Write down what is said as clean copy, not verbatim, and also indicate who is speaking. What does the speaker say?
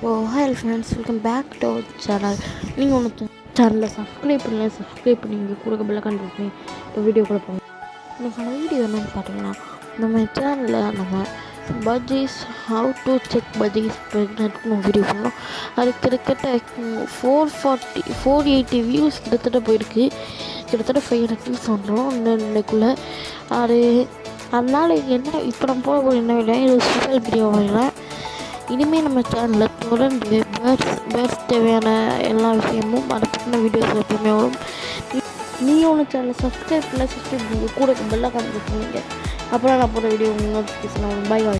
Speaker 1: Hi friends, welcome back to our channel. நீங்கள் ஒன்று சேனலில் சப்ஸ்கிரைப் பண்ணி இங்கே கூட பெல் ஐக்கான் பண்ணி இப்போ வீடியோ கூட போங்க. இன்றைக்கான வீடியோ என்னென்னு பார்த்தீங்கன்னா, நம்ம சேனலில் நம்ம budgies how to check budgies ப்ரெக்னென்ட்னு வீடியோ பண்ணோம். அது கிட்டத்தட்ட 480 வியூஸ் கிட்டத்தட்ட போயிருக்கு. கிட்டத்தட்ட 500 வியூஸ் வந்துடும் இன்னைக்குள்ளே. அதனால் என்ன இப்போ நம்ம போக என்ன இல்லை, இது ஸ்பெஷல் வீடியோ வரலாம். இனிமேல் நம்ம சேனலில் தொடர்ந்து பேர்ட்ஸ் தேவையான எல்லா விஷயமும் அதை பற்றின வீடியோஸ் எப்பவுமே வரும். நீங்கள் ஒன்று சேனலில் சப்ஸ்கிரைப் பண்ணி கூட பெல்லை காமிச்சிருக்கீங்க. அப்புறம் நான் போகிற வீடியோ நோட்டிஃபிகேஷன் வரும். பை.